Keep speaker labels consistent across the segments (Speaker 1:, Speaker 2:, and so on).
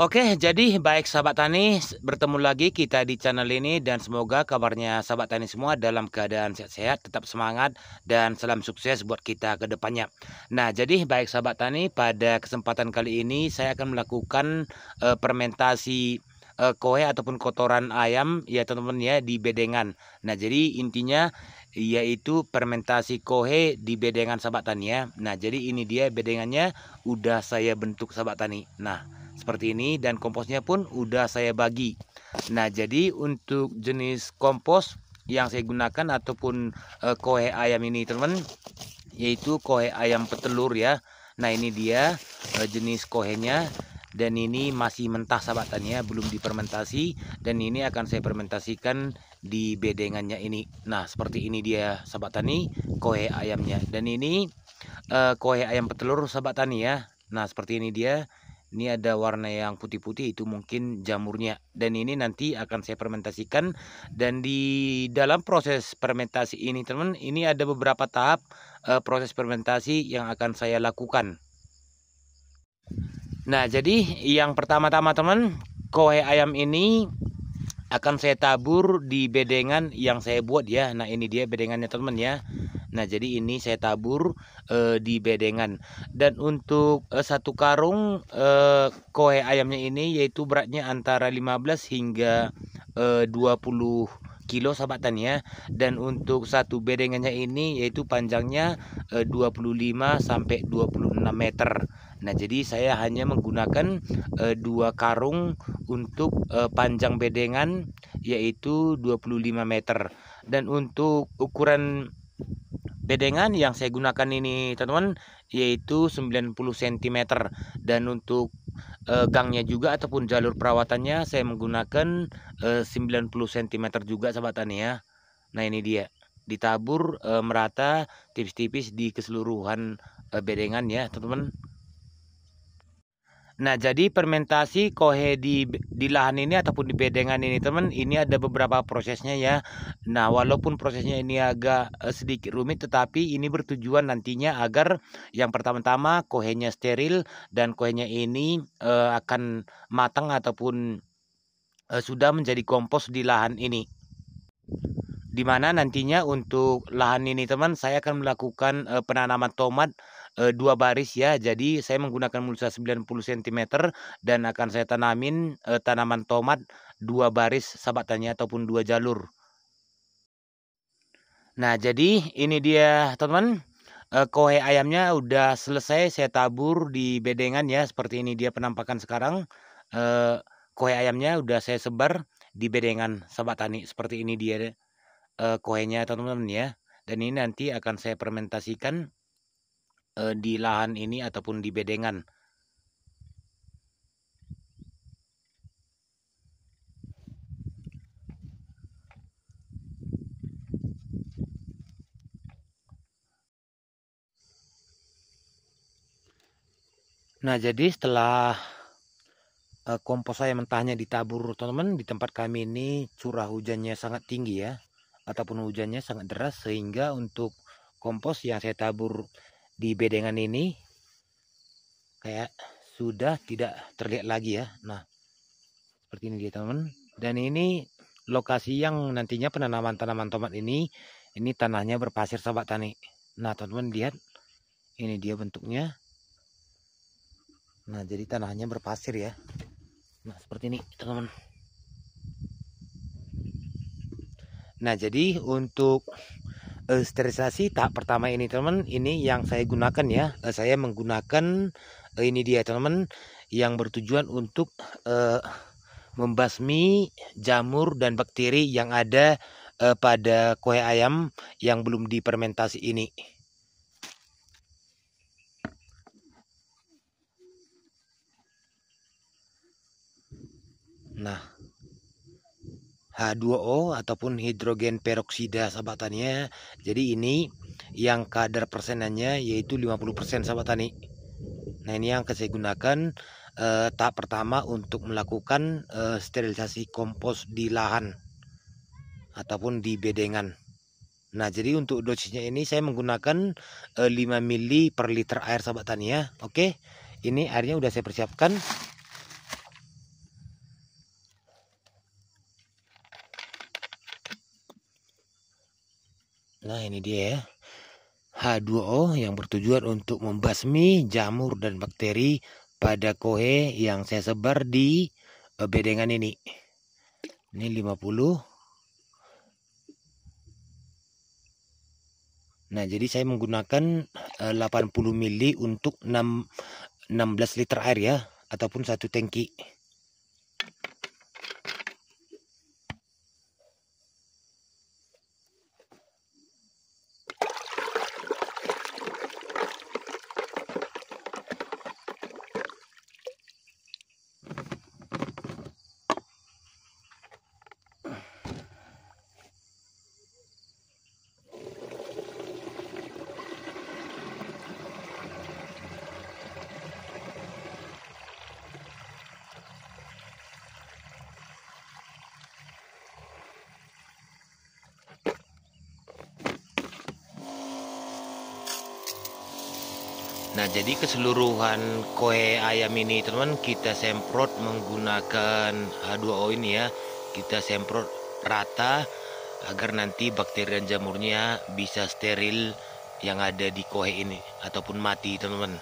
Speaker 1: Oke, jadi baik sahabat tani, bertemu lagi kita di channel ini dan semoga kabarnya sahabat tani semua dalam keadaan sehat-sehat, tetap semangat dan salam sukses buat kita ke depannya. Nah, jadi baik sahabat tani, pada kesempatan kali ini saya akan melakukan fermentasi kohe ataupun kotoran ayam ya teman-teman ya di bedengan. Nah, jadi intinya yaitu fermentasi kohe di bedengan sahabat tani ya. Nah, jadi ini dia bedengannya udah saya bentuk sahabat tani. Nah, seperti ini dan komposnya pun udah saya bagi. Nah, jadi untuk jenis kompos yang saya gunakan ataupun kohe ayam ini teman, yaitu kohe ayam petelur ya. Nah, ini dia jenis kohenya dan ini masih mentah sahabat tani ya, belum difermentasi dan ini akan saya fermentasikan di bedengannya ini. Nah, seperti ini dia sahabat tani kohe ayamnya dan ini kohe ayam petelur sahabat tani ya. Nah, seperti ini dia. Ini ada warna yang putih-putih, itu mungkin jamurnya. Dan ini nanti akan saya fermentasikan. Dan di dalam proses fermentasi ini teman, ini ada beberapa tahap proses fermentasi yang akan saya lakukan. Nah, jadi yang pertama-tama teman, kohe ayam ini akan saya tabur di bedengan yang saya buat ya. Nah, ini dia bedengannya teman ya. Nah, jadi ini saya tabur di bedengan. Dan untuk satu karung kohe ayamnya ini yaitu beratnya antara 15 hingga 20 kilo sahabat tani ya. Dan untuk satu bedengannya ini yaitu panjangnya 25 sampai 26 meter. Nah, jadi saya hanya menggunakan 2 karung untuk panjang bedengan yaitu 25 meter. Dan untuk ukuran bedengan yang saya gunakan ini teman-teman yaitu 90 cm dan untuk gangnya juga ataupun jalur perawatannya saya menggunakan 90 cm juga sahabat tani ya. Nah, ini dia ditabur merata tipis-tipis di keseluruhan bedengan ya teman-teman. Nah, jadi fermentasi kohe di lahan ini ataupun di bedengan ini teman, ini ada beberapa prosesnya ya. Nah, walaupun prosesnya ini agak sedikit rumit, tetapi ini bertujuan nantinya agar yang pertama-tama kohenya steril dan kohenya ini akan matang ataupun sudah menjadi kompos di lahan ini. Dimana nantinya untuk lahan ini teman saya akan melakukan penanaman tomat 2 baris ya. Jadi saya menggunakan mulsa 90 cm dan akan saya tanamin tanaman tomat 2 baris sahabat tani ataupun 2 jalur. Nah, jadi ini dia teman, kohe ayamnya udah selesai saya tabur di bedengan ya. Seperti ini dia penampakan sekarang. Kohe ayamnya udah saya sebar di bedengan sahabat tani. Seperti ini dia kohenya teman-teman ya. Dan ini nanti akan saya fermentasikan di lahan ini ataupun di bedengan. Nah, jadi setelah kompos saya mentahnya ditabur teman-teman, di tempat kami ini curah hujannya sangat tinggi ya, ataupun hujannya sangat deras sehingga untuk kompos yang saya tabur di bedengan ini kayak sudah tidak terlihat lagi ya. Nah, seperti ini dia teman-teman. Dan ini lokasi yang nantinya penanaman tanaman tomat ini tanahnya berpasir sahabat tani. Nah, teman-teman lihat, ini dia bentuknya. Nah, jadi tanahnya berpasir ya. Nah, seperti ini teman-teman. Nah, jadi untuk sterilisasi tahap pertama ini teman-teman, ini yang saya gunakan ya. Saya menggunakan ini dia teman-teman, yang bertujuan untuk membasmi jamur dan bakteri yang ada pada kohe ayam yang belum difermentasi ini. Nah, H2O ataupun hidrogen peroksida sahabat tani ya. Jadi ini yang kadar persenannya yaitu 50% sahabat tani. Nah, ini yang saya gunakan tahap pertama untuk melakukan sterilisasi kompos di lahan ataupun di bedengan. Nah, jadi untuk dosisnya ini saya menggunakan 5 ml per liter air sahabat tani ya. Oke, ini airnya udah saya persiapkan. Nah ini dia ya, H2O yang bertujuan untuk membasmi jamur dan bakteri pada kohe yang saya sebar di bedengan ini. Ini 50. Nah, jadi saya menggunakan 80 mili untuk 16 liter air ya, ataupun satu tangki. Nah, jadi keseluruhan kohe ayam ini teman kita semprot menggunakan H2O ini ya. Kita semprot rata agar nanti bakteri dan jamurnya bisa steril yang ada di kohe ini ataupun mati teman-teman.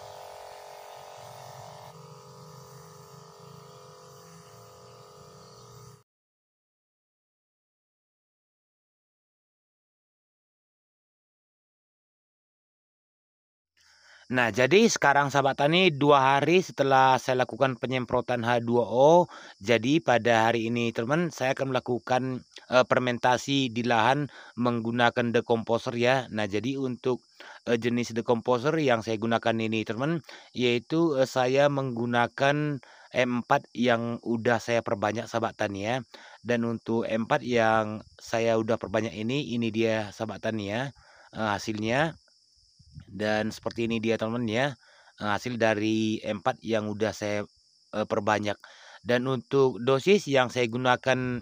Speaker 1: Nah, jadi sekarang sahabat tani 2 hari setelah saya lakukan penyemprotan H2O, jadi pada hari ini teman saya akan melakukan fermentasi di lahan menggunakan decomposer ya. Nah, jadi untuk jenis decomposer yang saya gunakan ini teman, yaitu saya menggunakan M4 yang udah saya perbanyak sahabat tani ya. Dan untuk M4 yang saya udah perbanyak ini dia sahabat tani ya, hasilnya. Dan seperti ini dia teman-teman ya, hasil dari M4 yang udah saya perbanyak. Dan untuk dosis yang saya gunakan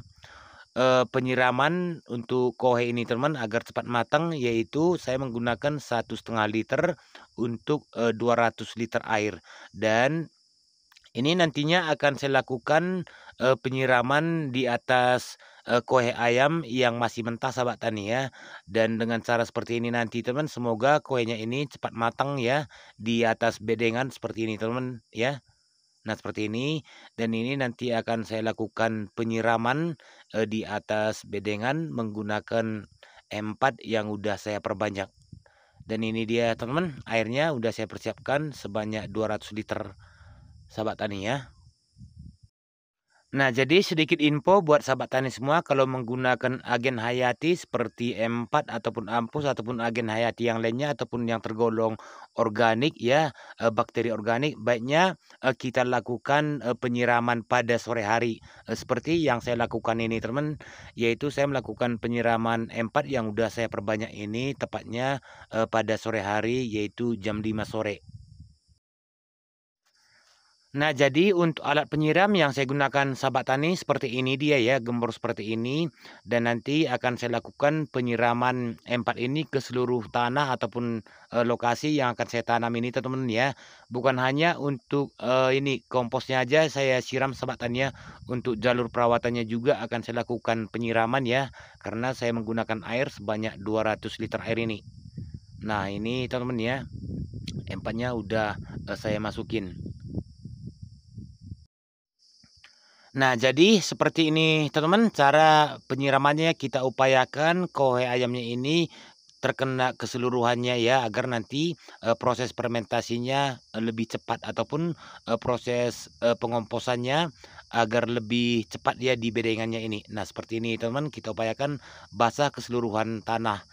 Speaker 1: penyiraman untuk kohe ini teman agar cepat matang, yaitu saya menggunakan 1,5 liter untuk 200 liter air. Dan ini nantinya akan saya lakukan penyiraman di atas kohe ayam yang masih mentah sahabat tani ya. Dan dengan cara seperti ini nanti teman, semoga kohenya ini cepat matang ya di atas bedengan seperti ini teman ya. Nah seperti ini, dan ini nanti akan saya lakukan penyiraman di atas bedengan menggunakan M4 yang udah saya perbanyak. Dan ini dia teman-teman, airnya udah saya persiapkan sebanyak 200 liter sahabat tani ya. Nah, jadi sedikit info buat sahabat tani semua, kalau menggunakan agen hayati seperti M4 ataupun Ampus ataupun agen hayati yang lainnya ataupun yang tergolong organik ya, bakteri organik, baiknya kita lakukan penyiraman pada sore hari. Seperti yang saya lakukan ini teman, yaitu saya melakukan penyiraman M4 yang udah saya perbanyak ini tepatnya pada sore hari, yaitu jam 5 sore. Nah, jadi untuk alat penyiram yang saya gunakan sahabat tani seperti ini dia ya, gembor seperti ini. Dan nanti akan saya lakukan penyiraman M4 ini ke seluruh tanah ataupun lokasi yang akan saya tanam ini teman-teman ya. Bukan hanya untuk ini komposnya aja saya siram sahabat tani ya. Untuk jalur perawatannya juga akan saya lakukan penyiraman ya. Karena saya menggunakan air sebanyak 200 liter air ini. Nah, ini teman-teman ya, M4-nya udah saya masukin. Nah, jadi seperti ini teman-teman cara penyiramannya, kita upayakan kohe ayamnya ini terkena keseluruhannya ya, agar nanti proses fermentasinya lebih cepat ataupun proses pengomposannya agar lebih cepat ya di bedengannya ini. Nah, seperti ini teman-teman, kita upayakan basah keseluruhan tanah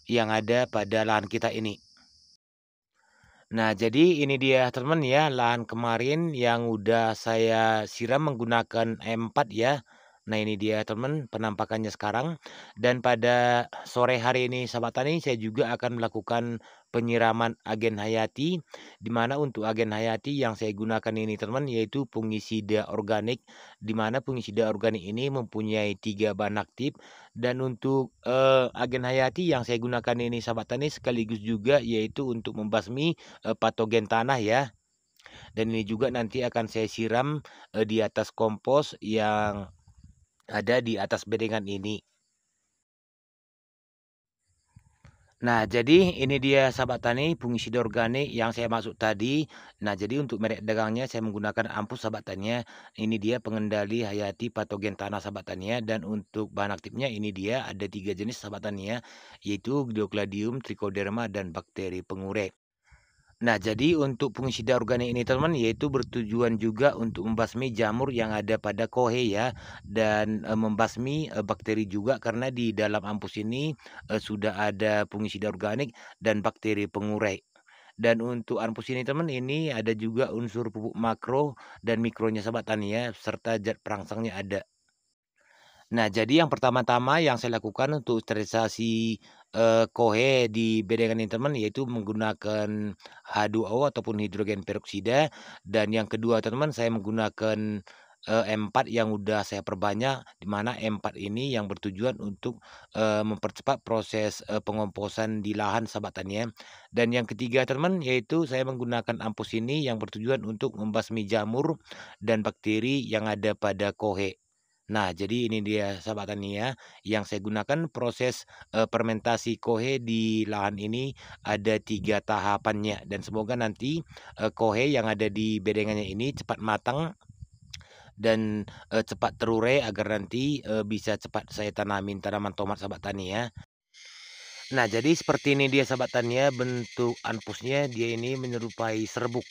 Speaker 1: yang ada pada lahan kita ini. Nah, jadi ini dia teman ya, lahan kemarin yang udah saya siram menggunakan M4 ya. Nah, ini dia teman penampakannya sekarang. Dan pada sore hari ini sahabat tani saya juga akan melakukan penyiraman agen hayati, di mana untuk agen hayati yang saya gunakan ini teman yaitu fungisida organik, di mana fungisida organik ini mempunyai 3 bahan aktif. Dan untuk agen hayati yang saya gunakan ini sahabat tani sekaligus juga yaitu untuk membasmi patogen tanah ya. Dan ini juga nanti akan saya siram di atas kompos yang ada di atas bedengan ini. Nah, jadi ini dia sahabat tani fungisida organik yang saya maksud tadi. Nah, jadi untuk merek dagangnya saya menggunakan Ampus sahabat tani ya. Ini dia pengendali hayati patogen tanah sahabat tani ya. Dan untuk bahan aktifnya ini dia ada 3 jenis sahabat tani ya, yaitu Gliocladium, Trichoderma, dan bakteri pengurek. Nah, jadi untuk fungisida organik ini teman, yaitu bertujuan juga untuk membasmi jamur yang ada pada kohe ya, dan membasmi bakteri juga karena di dalam ampus ini sudah ada fungisida organik dan bakteri pengurai. Dan untuk ampus ini teman, ini ada juga unsur pupuk makro dan mikronya sahabat tani ya, serta zat perangsangnya ada. Nah, jadi yang pertama-tama yang saya lakukan untuk sterilisasi, kohe di bedengan ini teman, yaitu menggunakan H2O ataupun hidrogen peroksida, dan yang kedua teman-teman saya menggunakan, M4 yang udah saya perbanyak, di mana M4 ini yang bertujuan untuk, mempercepat proses, pengomposan di lahan sahabat tani ya. Dan yang ketiga teman, yaitu saya menggunakan ampus ini yang bertujuan untuk membasmi jamur dan bakteri yang ada pada kohe. Nah, jadi ini dia sahabat tani ya, yang saya gunakan proses, fermentasi kohe di lahan ini ada 3 tahapannya dan semoga nanti, kohe yang ada di bedengannya ini cepat matang dan, cepat terurai agar nanti, bisa cepat saya tanamin tanaman tomat sahabat tani ya. Nah, jadi seperti ini dia sahabat tani ya, bentuk anpusnya dia ini menyerupai serbuk.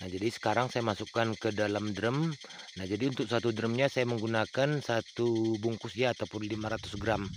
Speaker 1: Nah, jadi sekarang saya masukkan ke dalam drum. Nah, jadi untuk satu drumnya saya menggunakan satu bungkus ya ataupun 500 gram.